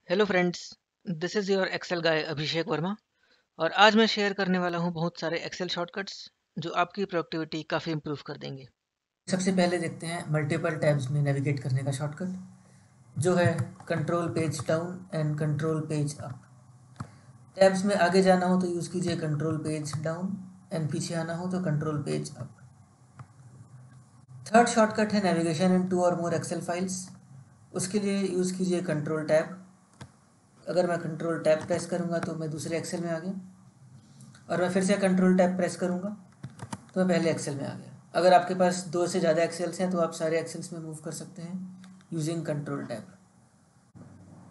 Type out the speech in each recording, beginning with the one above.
Hello friends, this is your Excel guy Abhishek Verma. और आज मैं शेयर करने वाला हूं बहुत सारे एक्सेल शॉर्टकट्स जो आपकी प्रोडक्टिविटी काफ़ी इम्प्रूव कर देंगे। सबसे पहले देखते हैं मल्टीपल टैब्स में नेविगेट करने का शॉर्टकट जो है control page down and control page up. Tabs में आगे जाना हो तो यूज़ कीजिए कंट्रोल पेज डाउन एंड पीछे आना हो तो control page up. Third shortcut है नेविगेशन इन टू और मोर एक्सेल फाइल्स। उसके लिए यूज़ कीजिए कंट्रोल टैब। अगर मैं कंट्रोल टैब प्रेस करूँगा तो मैं दूसरे एक्सेल में आ गया, और मैं फिर से कंट्रोल टैब प्रेस करूँगा तो मैं पहले एक्सेल में आ गया। अगर आपके पास दो से ज़्यादा एक्सेल्स हैं तो आप सारे एक्सेल्स में मूव कर सकते हैं यूजिंग कंट्रोल टैब।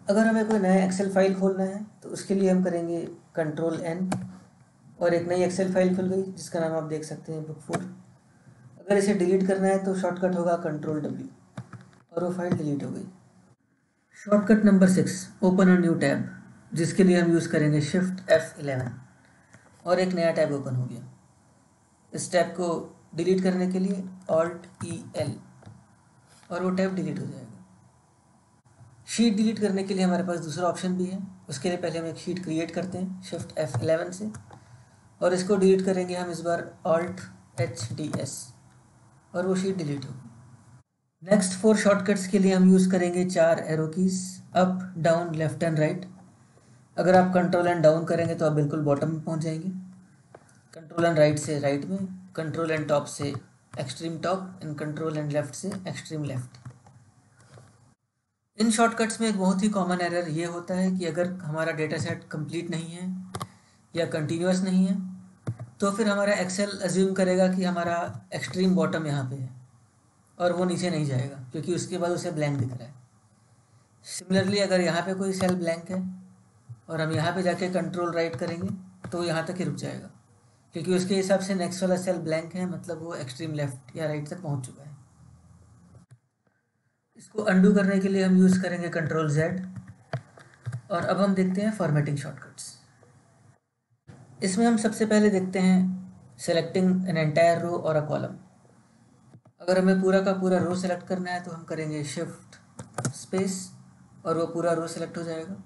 अगर हमें कोई नया एक्सेल फाइल खोलना है तो उसके लिए हम करेंगे कंट्रोल एन, और एक नई एक्सेल फाइल खुल गई जिसका नाम आप देख सकते हैं बुक 4। अगर इसे डिलीट करना है तो शॉर्टकट होगा कंट्रोल डब्ल्यू, और वो फाइल डिलीट हो गई। Shortcut number 6, open a new tab, जिसके लिए हम यूज़ करेंगे शिफ्ट F11, और एक नया टैब ओपन हो गया। इस टैब को डिलीट करने के लिए Alt+E+L, और वो टैब डिलीट हो जाएगा। शीट डिलीट करने के लिए हमारे पास दूसरा ऑप्शन भी है। उसके लिए पहले हम एक शीट क्रिएट करते हैं शिफ्ट F11 से, और इसको डिलीट करेंगे हम इस बार Alt+HS, और वो शीट डिलीट होगी। नेक्स्ट 4 शॉर्टकट्स के लिए हम यूज़ करेंगे 4 arrow keys, up down left and right. अगर आप कंट्रोल एंड डाउन करेंगे तो आप बिल्कुल बॉटम में पहुंच जाएंगे। कंट्रोल एंड राइट से राइट में, कंट्रोल एंड टॉप से extreme top, and control and left से एक्सट्रीम लेफ्ट। इन शॉर्टकट्स में एक बहुत ही कॉमन एरर ये होता है कि अगर हमारा डेटा सेट कंप्लीट नहीं है या कंटिन्यूस नहीं है तो फिर हमारा एक्सेल अज्यूम करेगा कि हमारा एक्सट्रीम बॉटम यहाँ पे है, और वो नीचे नहीं जाएगा क्योंकि उसके बाद उसे ब्लैंक दिख रहा है। सिमिलरली अगर यहाँ पे कोई सेल ब्लैंक है और हम यहाँ पे जाके कंट्रोल राइट करेंगे तो यहाँ तक ही रुक जाएगा, क्योंकि उसके हिसाब से नेक्स्ट वाला सेल ब्लैंक है, मतलब वो एक्सट्रीम लेफ्ट या राइट तक पहुँच चुका है। इसको अंडू करने के लिए हम यूज़ करेंगे कंट्रोल Z। और अब हम देखते हैं फॉर्मेटिंग शॉर्टकट्स। इसमें हम सबसे पहले देखते हैं सेलेक्टिंग एन एंटायर रो और अ कॉलम। अगर हमें पूरा का पूरा रो सेलेक्ट करना है तो हम करेंगे शिफ्ट स्पेस, और वो पूरा रो सेलेक्ट हो जाएगा।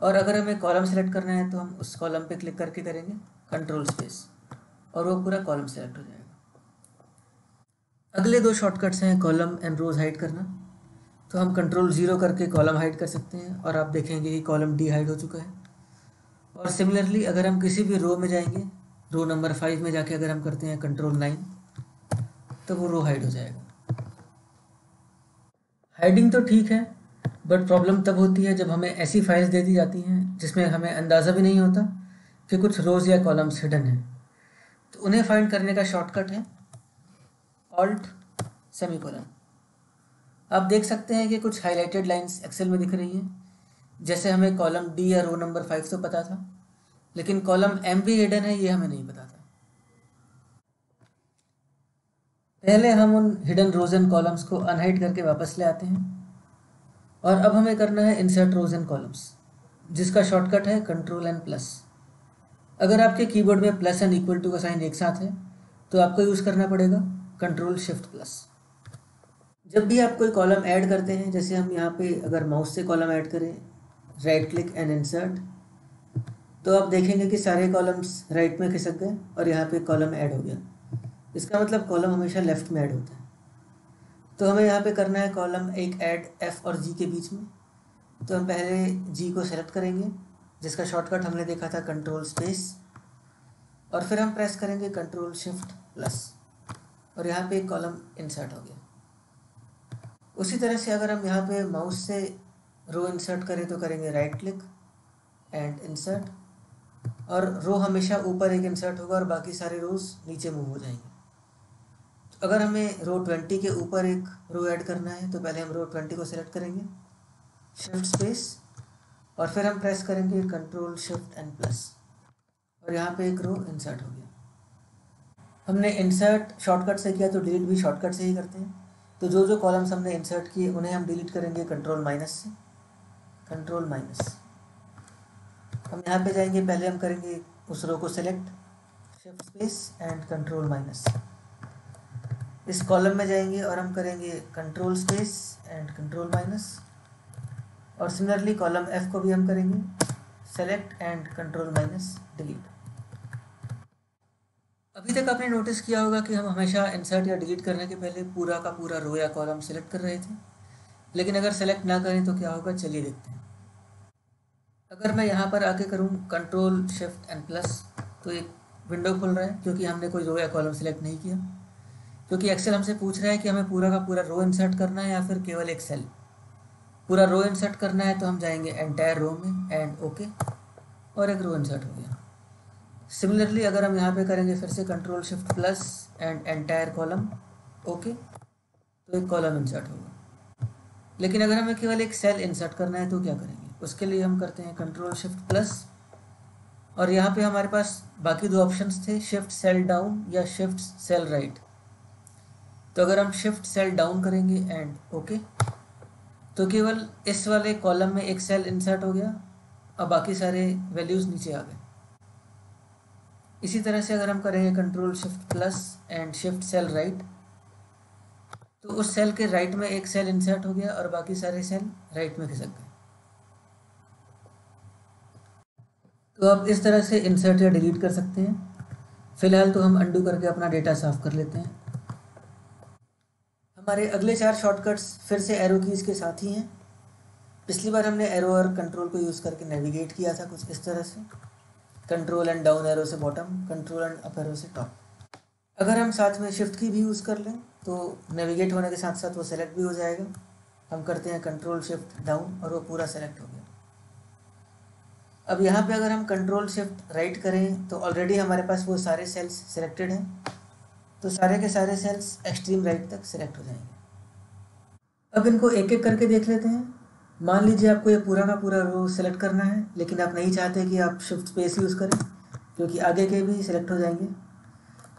और अगर हमें कॉलम सेलेक्ट करना है तो हम उस कॉलम पे क्लिक करके करेंगे कंट्रोल स्पेस, और वो पूरा कॉलम सेलेक्ट हो जाएगा। अगले दो शॉर्टकट्स हैं कॉलम एंड रोज हाइड करना। तो हम कंट्रोल 0 करके कॉलम हाइड कर सकते हैं, और आप देखेंगे कि कॉलम डी हाइड हो चुका है। और सिमिलरली अगर हम किसी भी रो में जाएंगे, रो नंबर 5 में जाके अगर हम करते हैं कंट्रोल 9 तो वो रो हाइड हो जाएगा। हाइडिंग तो ठीक है, बट प्रॉब्लम तब होती है जब हमें ऐसी फाइल्स दे दी जाती हैं जिसमें हमें अंदाज़ा भी नहीं होता कि कुछ रोज़ या कॉलम्स हिडन हैं। तो उन्हें फाइंड करने का शॉर्टकट है ऑल्ट सेमीकोलन। आप देख सकते हैं कि कुछ हाईलाइटेड लाइंस एक्सेल में दिख रही हैं। जैसे हमें कॉलम डी या रो नंबर 5 तो पता था, लेकिन कॉलम एम भी हिडन है ये हमें नहीं पता था। पहले हम उन हिडन रोज एंड कॉलम्स को अनहाइड करके वापस ले आते हैं, और अब हमें करना है इंसर्ट रोज एंड कॉलम्स, जिसका शॉर्टकट है कंट्रोल एंड प्लस। अगर आपके कीबोर्ड में प्लस एंड इक्वल टू का साइन एक साथ है तो आपको यूज़ करना पड़ेगा कंट्रोल शिफ्ट प्लस। जब भी आप कोई कॉलम ऐड करते हैं, जैसे हम यहाँ पे अगर माउस से कॉलम ऐड करें, राइट क्लिक एंड इंसर्ट, तो आप देखेंगे कि सारे कॉलम्स राइट में खिसक गए और यहाँ पे कॉलम ऐड हो गया। इसका मतलब कॉलम हमेशा लेफ्ट में ऐड होता है। तो हमें यहाँ पे करना है कॉलम एक ऐड एफ और जी के बीच में। तो हम पहले जी को सेलेक्ट करेंगे, जिसका शॉर्टकट हमने देखा था कंट्रोल स्पेस, और फिर हम प्रेस करेंगे कंट्रोल शिफ्ट प्लस, और यहाँ पे एक कॉलम इंसर्ट हो गया। उसी तरह से अगर हम यहाँ पे माउस से रो इंसर्ट करें तो करेंगे राइट क्लिक एंड इंसर्ट, और रो हमेशा ऊपर एक इंसर्ट होगा और बाकी सारे रोज नीचे मूव हो जाएंगे। तो अगर हमें रो 20 के ऊपर एक रो ऐड करना है तो पहले हम रो 20 को सेलेक्ट करेंगे शिफ्ट स्पेस, और फिर हम प्रेस करेंगे कंट्रोल शिफ्ट एंड प्लस, और यहाँ पे एक रो इंसर्ट हो गया। हमने इंसर्ट शॉर्टकट से किया तो डिलीट भी शॉर्टकट से ही करते हैं। तो जो जो कॉलम्स हमने इंसर्ट किए उन्हें हम डिलीट करेंगे कंट्रोल माइनस से, कंट्रोल माइनस। हम यहाँ पे जाएंगे, पहले हम करेंगे उस रो को select shift space and control minus. इस कॉलम में जाएंगे और हम करेंगे control space and control minus, और सिमिलरली कॉलम F को भी हम करेंगे select and control minus delete. अभी तक आपने नोटिस किया होगा कि हम हमेशा इंसर्ट या डिलीट करने के पहले पूरा का पूरा रो या कॉलम सेलेक्ट कर रहे थे, लेकिन अगर सेलेक्ट ना करें तो क्या होगा, चलिए देखते हैं। अगर मैं यहाँ पर आके करूँ कंट्रोल शिफ्ट एंड प्लस तो एक विंडो खुल रहा है, क्योंकि हमने कोई रो या कॉलम सेलेक्ट नहीं किया, क्योंकि एक्सेल हमसे पूछ रहा है कि हमें पूरा का पूरा रो इंसर्ट करना है या फिर केवल एक सेल। पूरा रो इंसर्ट करना है तो हम जाएंगे एंटायर रो में एंड ओके, और एक रो इंसर्ट हो गया। सिमिलरली अगर हम यहाँ पे करेंगे फिर से control shift plus and entire column okay, तो एक कॉलम इंसर्ट होगा। लेकिन अगर हमें केवल एक सेल इंसर्ट करना है तो क्या करेंगे, उसके लिए हम करते हैं कंट्रोल शिफ्ट प्लस, और यहाँ पे हमारे पास बाकी दो ऑप्शंस थे, शिफ्ट सेल डाउन या शिफ्ट सेल राइट। तो अगर हम शिफ्ट सेल डाउन करेंगे एंड ओके, तो केवल इस वाले कॉलम में एक सेल इंसर्ट हो गया और बाकी सारे वैल्यूज़ नीचे आ गए। इसी तरह से अगर हम करेंगे control shift plus end shift cell right, तो उस सेल के राइट में एक सेल इंसर्ट हो गया और बाकी सारे सेल राइट में खिसक गए। तो आप इस तरह से इंसर्ट या डिलीट कर सकते हैं। फिलहाल तो हम अंडू करके अपना डेटा साफ कर लेते हैं। हमारे अगले 4 शॉर्टकट्स फिर से एरो कीज़ के साथ ही हैं। पिछली बार हमने एरो और कंट्रोल को यूज़ करके नेविगेट किया था कुछ इस तरह से, कंट्रोल एंड डाउन एरो से bottom, control and up arrow से टॉप। अगर हम साथ में शिफ्ट की भी यूज़ कर लें तो नेविगेट होने के साथ साथ वो सेलेक्ट भी हो जाएगा। हम करते हैं कंट्रोल शिफ्ट डाउन और वो पूरा सेलेक्ट हो गया। अब यहाँ पे अगर हम कंट्रोल शिफ्ट राइट करें तो ऑलरेडी हमारे पास वो सारे सेल्स सिलेक्टेड हैं, तो सारे के सारे सेल्स एक्सट्रीम राइट तक सिलेक्ट हो जाएंगे। अब इनको एक एक करके देख लेते हैं। मान लीजिए आपको ये पूरा का पूरा रो सेलेक्ट करना है, लेकिन आप नहीं चाहते कि आप शिफ्ट स्पेस यूज़ करें क्योंकि आगे के भी सिलेक्ट हो जाएंगे।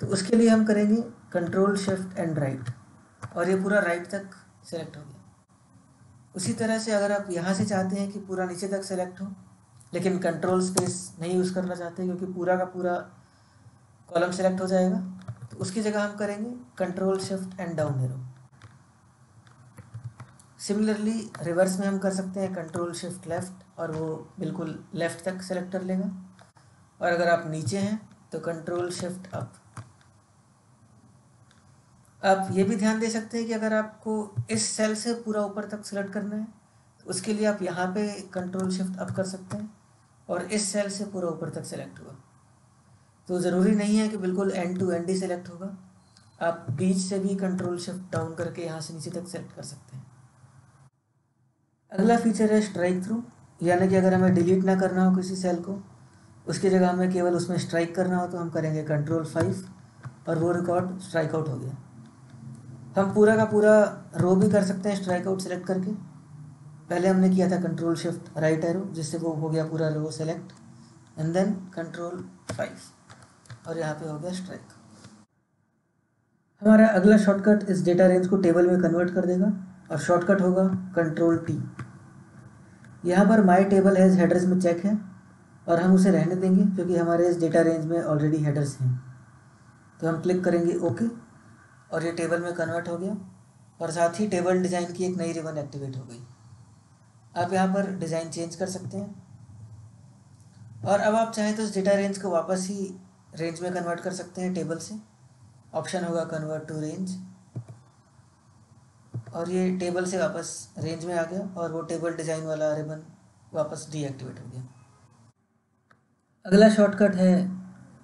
तो उसके लिए हम करेंगे कंट्रोल शिफ्ट एंड राइट, और ये पूरा राइट तक सेलेक्ट हो गया। उसी तरह से अगर आप यहाँ से चाहते हैं कि पूरा नीचे तक सेलेक्ट हो, लेकिन कंट्रोल स्पेस नहीं यूज़ करना चाहते क्योंकि पूरा का पूरा कॉलम सेलेक्ट हो जाएगा, तो उसकी जगह हम करेंगे control shift and down arrow. Similarly reverse में हम कर सकते हैं कंट्रोल शिफ्ट लेफ़्ट, और वो बिल्कुल लेफ़्ट तक सेलेक्ट कर लेगा। और अगर आप नीचे हैं तो कंट्रोल शिफ्ट अप। आप ये भी ध्यान दे सकते हैं कि अगर आपको इस सेल से पूरा ऊपर तक सेलेक्ट करना है तो उसके लिए आप यहाँ पे कंट्रोल शिफ्ट अप कर सकते हैं, और इस सेल से पूरा ऊपर तक सेलेक्ट होगा। तो ज़रूरी नहीं है कि बिल्कुल एंड टू एंड ही सेलेक्ट होगा, आप बीच से भी कंट्रोल शिफ्ट डाउन करके यहाँ से नीचे तक सेलेक्ट कर सकते हैं। अगला फीचर है स्ट्राइक थ्रू, यानी कि अगर हमें डिलीट ना करना हो किसी सेल को, उसकी जगह हमें केवल उसमें स्ट्राइक करना हो, तो हम करेंगे कंट्रोल 5 और वो रिकॉर्ड स्ट्राइक आउट हो गया। हम पूरा का पूरा रो भी कर सकते हैं स्ट्राइक आउट सेलेक्ट करके। पहले हमने किया था कंट्रोल शिफ्ट राइट एरो, जिससे वो हो गया पूरा रो सेलेक्ट, एंड देन कंट्रोल 5 और यहाँ पे हो गया स्ट्राइक। हमारा अगला शॉर्टकट इस डेटा रेंज को टेबल में कन्वर्ट कर देगा, और शॉर्टकट होगा कंट्रोल टी। यहाँ पर माई टेबल हैज़ हेडर्स में चेक है, और हम उसे रहने देंगे क्योंकि हमारे इस डेटा रेंज में ऑलरेडी हेडर्स हैं। तो हम क्लिक करेंगे ओके, और ये टेबल में कन्वर्ट हो गया, और साथ ही टेबल डिज़ाइन की एक नई रिबन एक्टिवेट हो गई। आप यहाँ पर डिज़ाइन चेंज कर सकते हैं, और अब आप चाहें तो इस डेटा रेंज को वापस ही रेंज में कन्वर्ट कर सकते हैं टेबल से। ऑप्शन होगा कन्वर्ट टू रेंज, और ये टेबल से वापस रेंज में आ गया, और वो टेबल डिज़ाइन वाला रिबन वापस डीएक्टिवेट हो गया। अगला शॉर्टकट है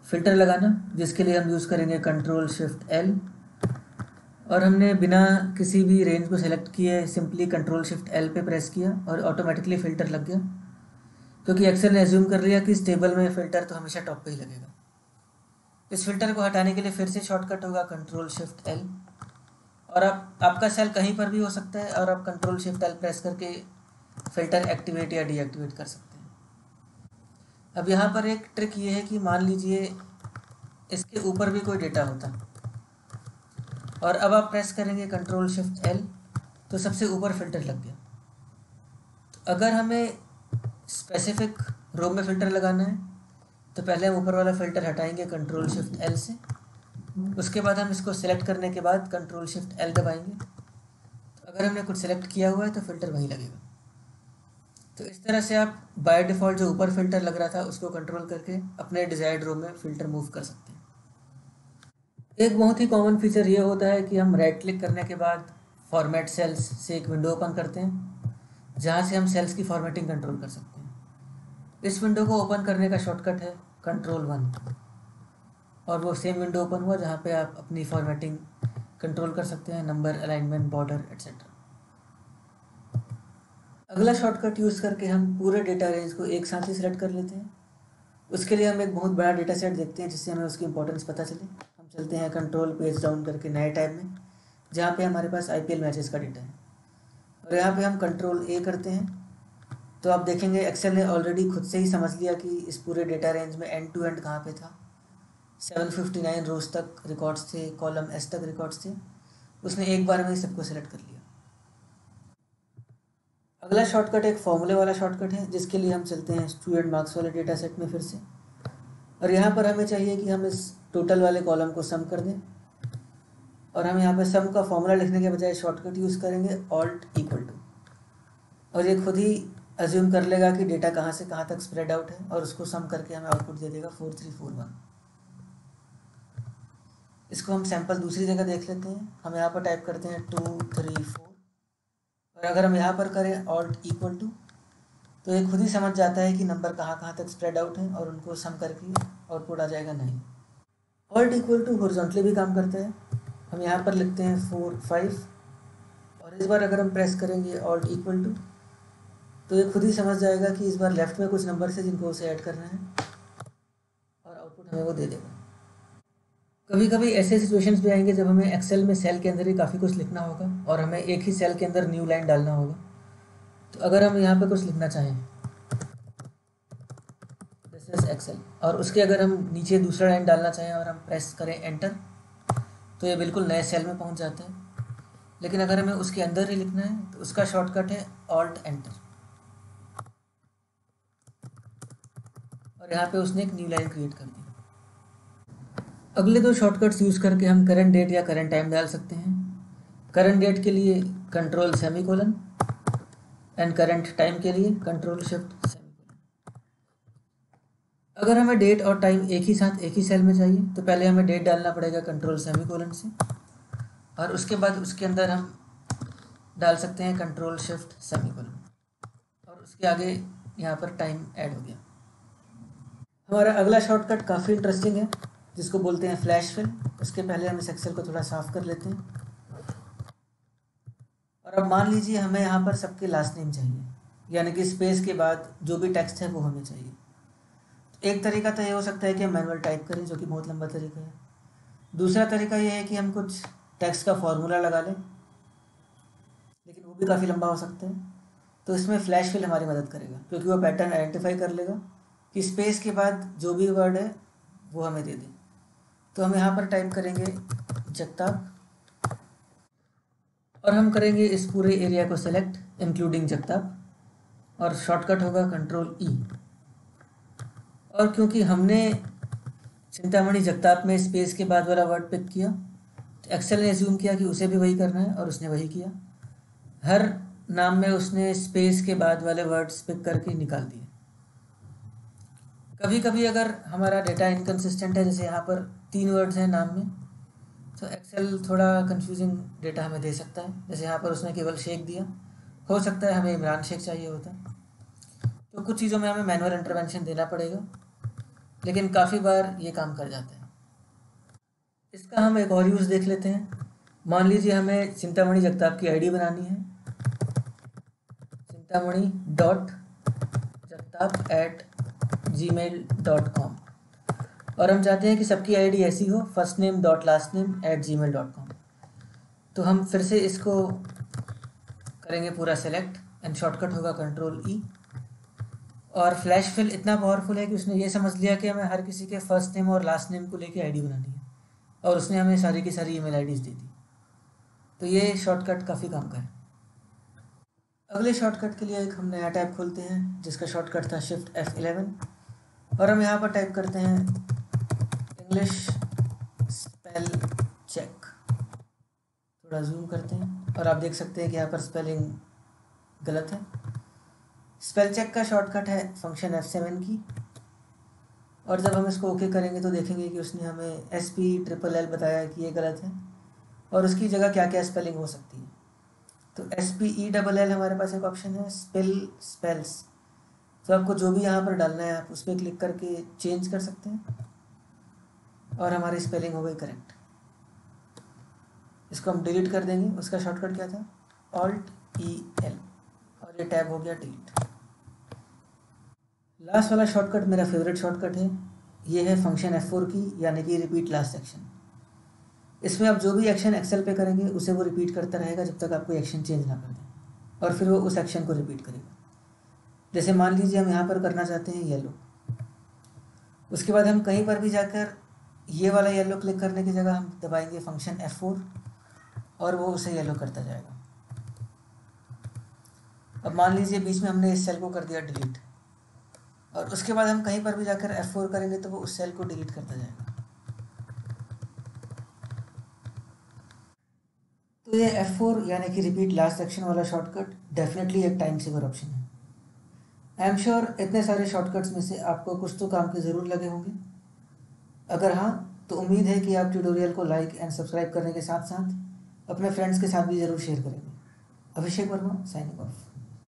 फ़िल्टर लगाना, जिसके लिए हम यूज़ करेंगे कंट्रोल शिफ्ट एल, और हमने बिना किसी भी रेंज को सेलेक्ट किए सिंपली कंट्रोल शिफ्ट एल पे प्रेस किया और ऑटोमेटिकली फ़िल्टर लग गया, क्योंकि एक्सेल ने एज्यूम कर लिया कि इस टेबल में फ़िल्टर तो हमेशा टॉप पे ही लगेगा। इस फ़िल्टर को हटाने के लिए फिर से शॉर्टकट होगा कंट्रोल शिफ्ट एल, और आपका सेल कहीं पर भी हो सकता है, और आप कंट्रोल शिफ्ट एल प्रेस करके फ़िल्टर एक्टिवेट या डीएक्टिवेट कर सकते हैं। अब यहाँ पर एक ट्रिक ये है कि मान लीजिए इसके ऊपर भी कोई डेटा होता, और अब आप प्रेस करेंगे कंट्रोल शिफ्ट एल, तो सबसे ऊपर फ़िल्टर लग गया। तो अगर हमें स्पेसिफिक रो में फ़िल्टर लगाना है तो पहले हम ऊपर वाला फ़िल्टर हटाएंगे कंट्रोल शिफ्ट एल से, उसके बाद हम इसको सेलेक्ट करने के बाद कंट्रोल शिफ्ट एल दबाएंगे। तो अगर हमने कुछ सेलेक्ट किया हुआ है तो फ़िल्टर वहीं लगेगा। तो इस तरह से आप बाय डिफ़ॉल्ट जो ऊपर फ़िल्टर लग रहा था उसको कंट्रोल करके अपने डिज़ायर्ड रो में फ़िल्टर मूव कर सकते हैं। एक बहुत ही कॉमन फीचर ये होता है कि हम राइट क्लिक करने के बाद फॉर्मेट सेल्स से एक विंडो ओपन करते हैं, जहाँ से हम सेल्स की फॉर्मेटिंग कंट्रोल कर सकते हैं। इस विंडो को ओपन करने का शॉर्टकट है Ctrl+1 और वो सेम विंडो ओपन हुआ जहाँ पे आप अपनी फॉर्मेटिंग कंट्रोल कर सकते हैं, नंबर, अलाइनमेंट, बॉर्डर एट्सेट्रा। अगला शॉर्टकट यूज़ करके हम पूरे डेटा रेंज को एक साथ ही सिलेक्ट कर लेते हैं। उसके लिए हम एक बहुत बड़ा डेटा सेट देखते हैं जिससे हमें उसकी इंपॉर्टेंस पता चले। हम चलते हैं कंट्रोल पेज डाउन करके नए टैब में, जहाँ पे हमारे पास IPL मैचेस का डेटा है, और यहाँ पे हम Ctrl+A करते हैं। तो आप देखेंगे एक्सेल ने ऑलरेडी खुद से ही समझ लिया कि इस पूरे डेटा रेंज में एंड टू एंड कहाँ पे था। 759 रोज तक रिकॉर्ड्स थे, कॉलम S तक रिकॉर्ड्स थे। उसने एक बार में ही सबको सेलेक्ट कर लिया। अगला शॉर्टकट एक फॉर्मूले वाला शॉर्टकट है, जिसके लिए हम चलते हैं स्टूडेंट मार्क्स वाले डेटा सेट में फिर से, और यहाँ पर हमें चाहिए कि हम इस टोटल वाले कॉलम को सम कर दें, और हम यहाँ पर सम का फॉर्मूला लिखने के बजाय शॉर्टकट यूज़ करेंगे Alt=, और ये खुद ही अज्यूम कर लेगा कि डेटा कहाँ से कहाँ तक स्प्रेड आउट है, और उसको सम करके हमें आउटपुट दे देगा 4341। इसको हम सैंपल दूसरी जगह देख लेते हैं। हम यहाँ पर टाइप करते हैं 2 3 4, और अगर हम यहाँ पर करें Alt=, तो ये खुद ही समझ जाता है कि नंबर कहाँ कहाँ तक स्प्रेड आउट है, और उनको सम करके आउटपुट आ जाएगा 9। Alt= हॉरिजॉन्टली भी काम करता है। हम यहाँ पर लिखते हैं 4 5, और इस बार अगर हम प्रेस करेंगे Alt=, तो ये खुद ही समझ जाएगा कि इस बार लेफ्ट में कुछ नंबर से जिनको उसे ऐड करना है, और आउटपुट हमें वो दे देगा। कभी कभी ऐसे सिचुएशंस भी आएंगे जब हमें एक्सेल में सेल के अंदर ही काफ़ी कुछ लिखना होगा, और हमें एक ही सेल के अंदर न्यू लाइन डालना होगा। तो अगर हम यहाँ पे कुछ लिखना चाहें, दिस इज एक्सेल, और उसके अगर हम नीचे दूसरा लाइन डालना चाहें और हम प्रेस करें एंटर, तो ये बिल्कुल नए सेल में पहुँच जाता है। लेकिन अगर हमें उसके अंदर ही लिखना है तो उसका शॉर्टकट है Alt+Enter, और यहाँ पे उसने एक न्यू लाइन क्रिएट कर दी। अगले दो शॉर्टकट्स यूज़ करके हम करंट डेट या करंट टाइम डाल सकते हैं। करंट डेट के लिए control semicolon, and current time के लिए कंट्रोल शिफ्ट सेमीकोलन। अगर हमें डेट और टाइम एक ही साथ एक ही सेल में चाहिए, तो पहले हमें डेट डालना पड़ेगा कंट्रोल सेमीकोलन से, और उसके बाद उसके अंदर हम डाल सकते हैं कंट्रोल शिफ्ट सेमीकोलन, और उसके आगे यहाँ पर टाइम ऐड हो गया। हमारा अगला शॉर्टकट काफ़ी इंटरेस्टिंग है, जिसको बोलते हैं फ्लैश फिल। उसके पहले हम इस एक्सेल को थोड़ा साफ कर लेते हैं। और अब मान लीजिए हमें यहाँ पर सबके लास्ट नेम चाहिए, यानी कि स्पेस के बाद जो भी टेक्स्ट है वो हमें चाहिए। तो एक तरीका तो ये हो सकता है कि हम मैनुअल टाइप करें, जो कि बहुत लंबा तरीका है। दूसरा तरीका ये है कि हम कुछ टेक्स्ट का फॉर्मूला लगा लें, लेकिन वो भी काफ़ी लंबा हो सकता है। तो इसमें फ्लैश फिल हमारी मदद करेगा, क्योंकि वो पैटर्न आइडेंटिफाई कर लेगा कि स्पेस के बाद जो भी वर्ड है वो हमें दे दें। तो हम यहाँ पर टाइप करेंगे जगताप, और हम करेंगे इस पूरे एरिया को सेलेक्ट इंक्लूडिंग जगताप, और शॉर्टकट होगा Ctrl+E। और क्योंकि हमने चिंतामणि जगताप में स्पेस के बाद वाला वर्ड पिक किया, तो एक्सेल ने एज्यूम किया कि उसे भी वही करना है, और उसने वही किया। हर नाम में उसने स्पेस के बाद वाले वर्ड्स पिक करके निकाल दिए। कभी कभी अगर हमारा डेटा इनकन्सिस्टेंट है, जैसे यहाँ पर 3 वर्ड्स हैं नाम में, तो एक्सेल थोड़ा कंफ्यूजिंग डेटा हमें दे सकता है। जैसे यहाँ पर उसने केवल शेख दिया, हो सकता है हमें इमरान शेख चाहिए होता। तो कुछ चीज़ों में हमें मैनुअल इंटरवेंशन देना पड़ेगा, लेकिन काफ़ी बार ये काम कर जाता है। इसका हम एक और यूज़ देख लेते हैं। मान लीजिए हमें चिंतामणि जगताप की आईडी बनानी है, चिंतामणि.जगताप@gmail.com, और हम चाहते हैं कि सबकी आईडी ऐसी हो, first name dot last name @gmail.com। तो हम फिर से इसको करेंगे पूरा सेलेक्ट, एंड शॉर्टकट होगा Ctrl+E। और फ्लैश फिल इतना पावरफुल है कि उसने ये समझ लिया कि हमें हर किसी के फर्स्ट नेम और लास्ट नेम को लेके आईडी बनानी है, और उसने हमें सारी की सारी ईमेल आईडीज़ दे दी। तो ये शॉर्टकट काफ़ी काम का है। अगले शॉर्टकट के लिए एक हम नया टैब खोलते हैं, जिसका शॉर्टकट था शिफ्ट F11, और हम यहाँ पर टाइप करते हैं इंग्लिश स्पेल चेक। थोड़ा जूम करते हैं, और आप देख सकते हैं कि यहाँ पर स्पेलिंग गलत है। स्पेल चेक का शॉर्टकट है फंक्शन F7 की, और जब हम इसको ओके करेंगे तो देखेंगे कि उसने हमें SPLL बताया कि ये गलत है और उसकी जगह क्या क्या स्पेलिंग हो सकती है। तो SPELL हमारे पास एक ऑप्शन है, स्पेल्स। तो आपको जो भी यहाँ पर डालना है आप उस पर क्लिक करके चेंज कर सकते हैं और हमारी स्पेलिंग हो गई करेक्ट। इसको हम डिलीट कर देंगे। उसका शॉर्टकट क्या था, Alt+EL, और ये टैब हो गया डिलीट। लास्ट वाला शॉर्टकट मेरा फेवरेट शॉर्टकट है, ये है फंक्शन F4 की, यानी कि रिपीट लास्ट एक्शन। इसमें आप जो भी एक्शन एक्सेल पे करेंगे उसे वो रिपीट करता रहेगा जब तक आप कोई एक्शन चेंज ना कर दें, और फिर वो उस एक्शन को रिपीट करेगा। जैसे मान लीजिए हम यहाँ पर करना चाहते हैं येलो, उसके बाद हम कहीं पर भी जाकर ये वाला येलो क्लिक करने की जगह हम दबाएंगे फंक्शन F4 और वो उसे येलो करता जाएगा। अब मान लीजिए बीच में हमने इस सेल को कर दिया डिलीट, और उसके बाद हम कहीं पर भी जाकर F4 करेंगे तो वो उस सेल को डिलीट करता जाएगा। तो ये F4 यानी कि रिपीट लास्ट सेक्शन वाला शॉर्टकट डेफिनेटली एक टाइम सेवर ऑप्शन है। आई एम श्योर इतने सारे शॉर्टकट्स में से आपको कुछ तो काम के ज़रूर लगे होंगे। अगर हाँ, तो उम्मीद है कि आप ट्यूटोरियल को लाइक एंड सब्सक्राइब करने के साथ साथ अपने फ्रेंड्स के साथ भी ज़रूर शेयर करेंगे। अभिषेक वर्मा, साइनिंग ऑफ।